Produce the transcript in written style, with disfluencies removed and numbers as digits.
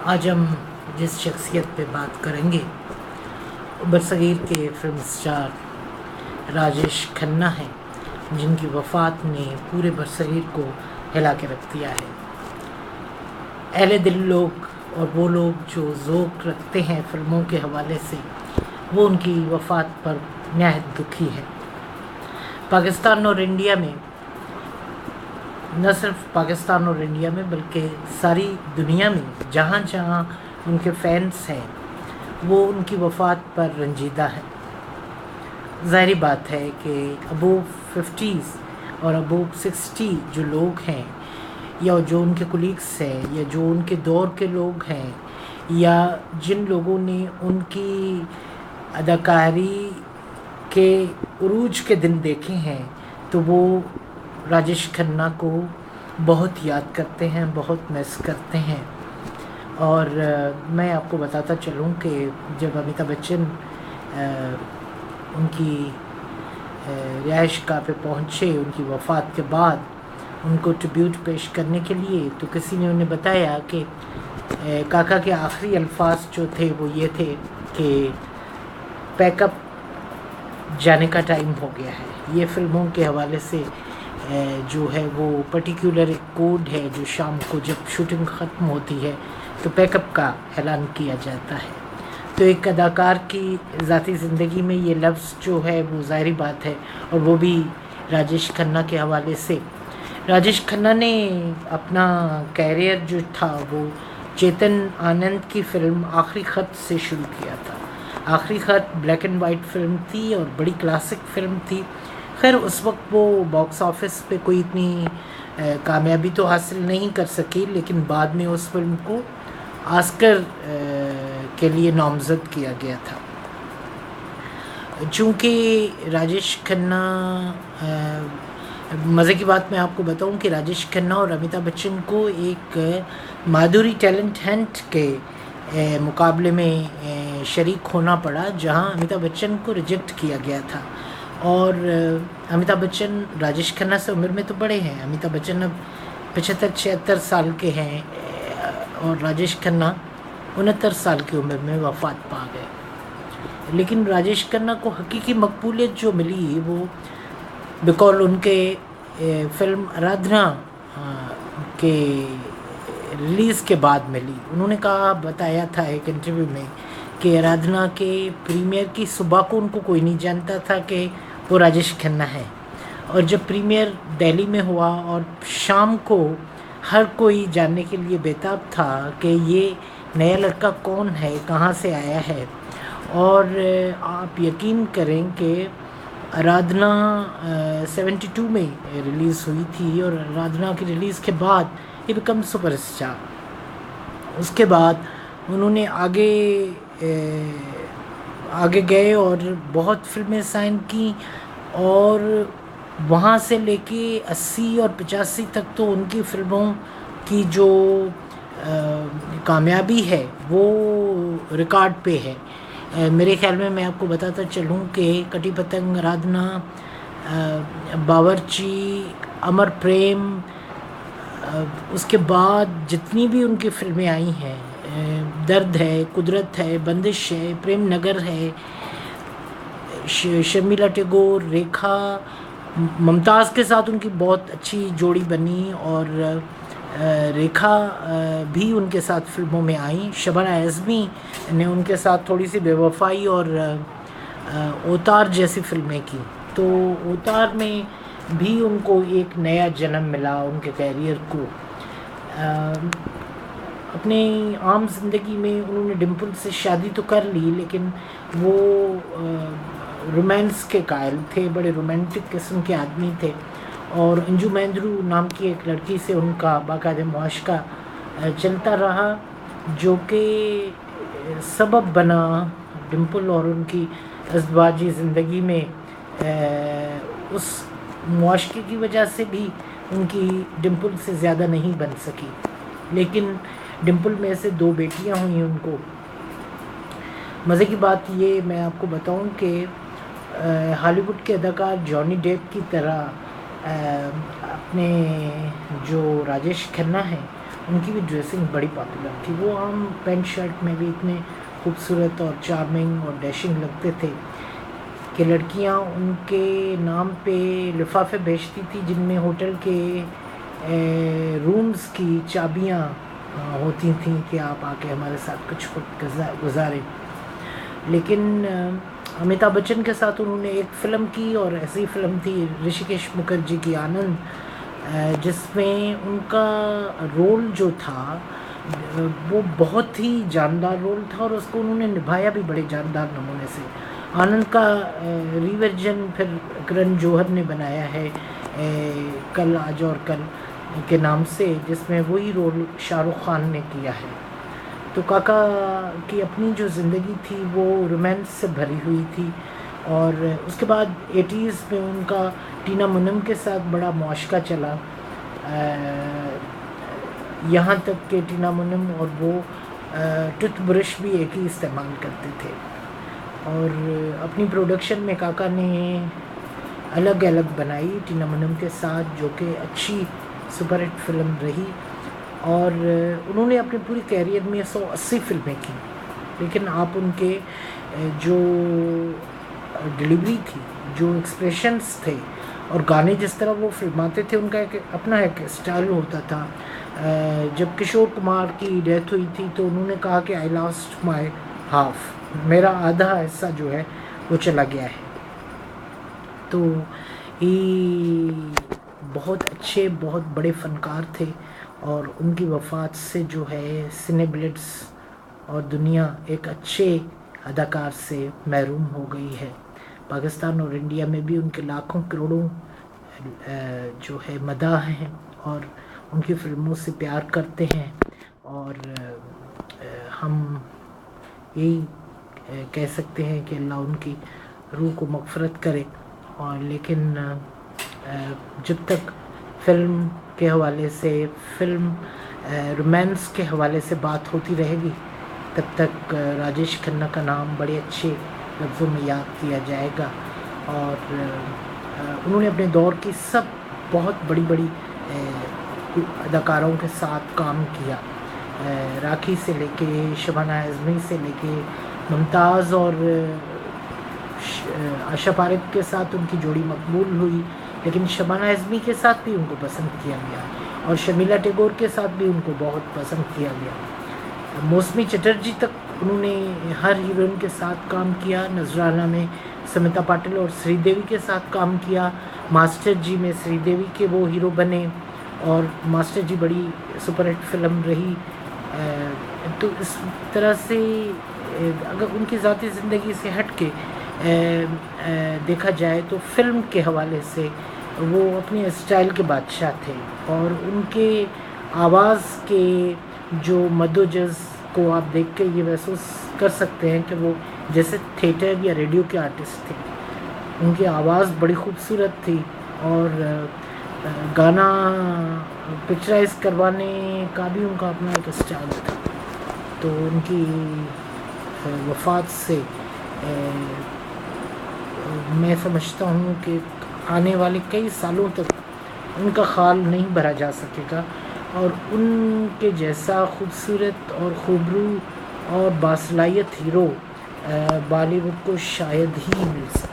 आज हम जिस शख्सियत पे बात करेंगे बरसगीर के फिल्म स्टार राजेश खन्ना हैं, जिनकी वफ़ात ने पूरे बरसगीर को हिला के रख दिया है। अहले दिल लोग और वो लोग जो ज़ौक़ रखते हैं फ़िल्मों के हवाले से, वो उनकी वफ़ात पर निहायत दुखी है। पाकिस्तान और इंडिया में, न सिर्फ पाकिस्तान और इंडिया में बल्कि सारी दुनिया में जहाँ जहाँ उनके फैंस हैं, वो उनकी वफ़ात पर रंजीदा हैं। ज़ाहिर बात है कि अबोव 50s और अबोव 60 जो लोग हैं, या जो उनके कोलीग्स हैं, या जो उनके दौर के लोग हैं, या जिन लोगों ने उनकी अदाकारी के उरूज के दिन देखे हैं, तो वो राजेश खन्ना को बहुत याद करते हैं, बहुत मिस करते हैं। और मैं आपको बताता चलूँ कि जब अमिताभ बच्चन उनकी रिहाइशगाह पे पहुँचे उनकी वफ़ात के बाद उनको ट्रिब्यूट पेश करने के लिए, तो किसी ने उन्हें बताया कि काका के आखिरी अल्फाज जो थे वो ये थे कि पैकअप, जाने का टाइम हो गया है। ये फ़िल्मों के हवाले से जो है वो पर्टिकुलर एक कोड है, जो शाम को जब शूटिंग ख़त्म होती है तो पैकअप का ऐलान किया जाता है। तो एक अदाकार की ज़ाती ज़िंदगी में ये लफ्ज़ जो है वो ज़ाहिर बात है, और वो भी राजेश खन्ना के हवाले से। राजेश खन्ना ने अपना कैरियर जो था वो चेतन आनंद की फ़िल्म आखिरी ख़त से शुरू किया था। आखिरी ख़त ब्लैक एंड वाइट फ़िल्म थी और बड़ी क्लासिक फ़िल्म थी। खैर उस वक्त वो बॉक्स ऑफिस पे कोई इतनी कामयाबी तो हासिल नहीं कर सकी, लेकिन बाद में उस फिल्म को ऑस्कर के लिए नामज़द किया गया था। चूँकि राजेश खन्ना, मज़े की बात मैं आपको बताऊं कि राजेश खन्ना और अमिताभ बच्चन को एक माधुरी टैलेंट हंट के मुकाबले में शरीक होना पड़ा, जहां अमिताभ बच्चन को रिजेक्ट किया गया था। और अमिताभ बच्चन राजेश खन्ना से उम्र में तो बड़े हैं। अमिताभ बच्चन अब 75-76 साल के हैं और राजेश खन्ना 69 साल की उम्र में वफ़ात पा गए। लेकिन राजेश खन्ना को हकीकी मकबूलियत जो मिली वो बिकॉज उनके फिल्म आराधना के रिलीज़ के बाद मिली। उन्होंने बताया था एक इंटरव्यू में कि आराधना के प्रीमियर की सुबह को उनको कोई नहीं जानता था कि वो राजेश खन्ना है, और जब प्रीमियर दिल्ली में हुआ और शाम को हर कोई जानने के लिए बेताब था कि ये नया लड़का कौन है, कहाँ से आया है। और आप यकीन करें कि आराधना 72 में रिलीज़ हुई थी, और आराधना की रिलीज़ के बाद ये बिकम सुपरस्टार। उसके बाद उन्होंने आगे गए और बहुत फिल्में साइन की, और वहाँ से लेके 80 और 85 तक तो उनकी फ़िल्मों की जो कामयाबी है वो रिकॉर्ड पे है। मेरे ख्याल में मैं आपको बताता चलूँ कि कटी पतंग, आराधना, बावर्ची, अमर प्रेम, उसके बाद जितनी भी उनकी फ़िल्में आई हैं, दर्द है, कुदरत है, बंदिश है, प्रेम नगर है, शर्मिला टैगोर, रेखा, मुमताज़ के साथ उनकी बहुत अच्छी जोड़ी बनी, और रेखा भी उनके साथ फ़िल्मों में आई। शबाना आज़मी ने उनके साथ थोड़ी सी बेवफाई और ओतार जैसी फ़िल्में की। तो ओतार में भी उनको एक नया जन्म मिला उनके कैरियर को। अपनी आम ज़िंदगी में उन्होंने डिम्पल से शादी तो कर ली, लेकिन वो रोमांस के कायल थे, बड़े रोमांटिक किस्म के आदमी थे। और अंजू महेंद्रू नाम की एक लड़की से उनका बाकायदा मुआशका चलता रहा, जो कि सबब बना डिम्पल और उनकी अज़दवाजी ज़िंदगी में। उस मुआशके की वजह से भी उनकी डिम्पल से ज़्यादा नहीं बन सकी, लेकिन डिम्पल में से 2 बेटियां हुई उनको। मज़े की बात ये मैं आपको बताऊं कि हॉलीवुड के अदाकार जॉनी डेप की तरह अपने जो राजेश खन्ना हैं उनकी भी ड्रेसिंग बड़ी पॉपुलर थी। वो आम पैंट शर्ट में भी इतने खूबसूरत और चार्मिंग और डैशिंग लगते थे कि लड़कियां उनके नाम पे लिफाफे भेजती थी जिनमें होटल के रूम्स की चाबियां होती थी कि आप आके हमारे साथ कुछ वक्त गुजारें। लेकिन अमिताभ बच्चन के साथ उन्होंने एक फ़िल्म की और ऐसी फ़िल्म थी ऋषिकेश मुखर्जी की आनंद, जिसमें उनका रोल जो था वो बहुत ही जानदार रोल था और उसको उन्होंने निभाया भी बड़े जानदार नमूने से। आनंद का रीवर्जन फिर करण जौहर ने बनाया है कल आज और कल के नाम से, जिसमें वही रोल शाहरुख खान ने किया है। तो काका की अपनी जो ज़िंदगी थी वो रोमांस से भरी हुई थी और उसके बाद 80s में उनका टीना मुनम के साथ बड़ा मुआशका चला, यहाँ तक कि टीना मुनम और वो टूथब्रश भी एक ही इस्तेमाल करते थे। और अपनी प्रोडक्शन में काका ने अलग अलग बनाई टीना मुनम के साथ, जो कि अच्छी सुपरहिट फिल्म रही। और उन्होंने अपने पूरी कैरियर में 180 फिल्में की, लेकिन आप उनके जो डिलीवरी थी, जो एक्सप्रेशंस थे और गाने जिस तरह वो फिल्माते थे, उनका एक अपना एक स्टाइल होता था। जब किशोर कुमार की डेथ हुई थी तो उन्होंने कहा कि आई लॉस्ट माय हाफ, मेरा आधा हिस्सा जो है वो चला गया है। तो ये बहुत अच्छे बहुत बड़े फ़नकार थे और उनकी वफ़ात से जो है सिनेब्लिट्स और दुनिया एक अच्छे अदाकार से महरूम हो गई है। पाकिस्तान और इंडिया में भी उनके लाखों करोड़ों जो है मदाह हैं और उनकी फ़िल्मों से प्यार करते हैं। और हम यही कह सकते हैं कि अल्लाह उनकी रूह को मग़फ़िरत करे। और लेकिन जब तक फ़िल्म के हवाले से, फ़िल्म रोमांस के हवाले से बात होती रहेगी, तब तक राजेश खन्ना का नाम बड़े अच्छे लफ्ज़ों में याद किया जाएगा। और उन्होंने अपने दौर की सब बहुत बड़ी बड़ी अदाकारों के साथ काम किया, राखी से लेके शबाना आज़मी से लेके मुमताज़ और आशा पारेख के साथ उनकी जोड़ी मकबूल हुई, लेकिन शबाना आज़मी के साथ भी उनको पसंद किया गया और शर्मिला टैगोर के साथ भी उनको बहुत पसंद किया गया। मौसमी चटर्जी तक उन्होंने हर हीरोइन के साथ काम किया। नजराना में समिता पाटिल और श्रीदेवी के साथ काम किया। मास्टर जी में श्रीदेवी के वो हीरो बने और मास्टर जी बड़ी सुपरहिट फिल्म रही। तो इस तरह से अगर उनकी ज़ाती ज़िंदगी से हट के देखा जाए तो फिल्म के हवाले से वो अपने स्टाइल के बादशाह थे और उनके आवाज़ के जो मदोजज़ को आप देख के ये महसूस कर सकते हैं कि वो जैसे थिएटर या रेडियो के आर्टिस्ट थे। उनकी आवाज़ बड़ी खूबसूरत थी और गाना पिक्चराइज करवाने का भी उनका अपना एक स्टाइल था। तो उनकी वफ़ात से मैं समझता हूँ कि आने वाले कई सालों तक उनका ख़्याल नहीं भरा जा सकेगा और उनके जैसा खूबसूरत और खूबरू और बासलायत हीरो बॉलीवुड को शायद ही मिल सके।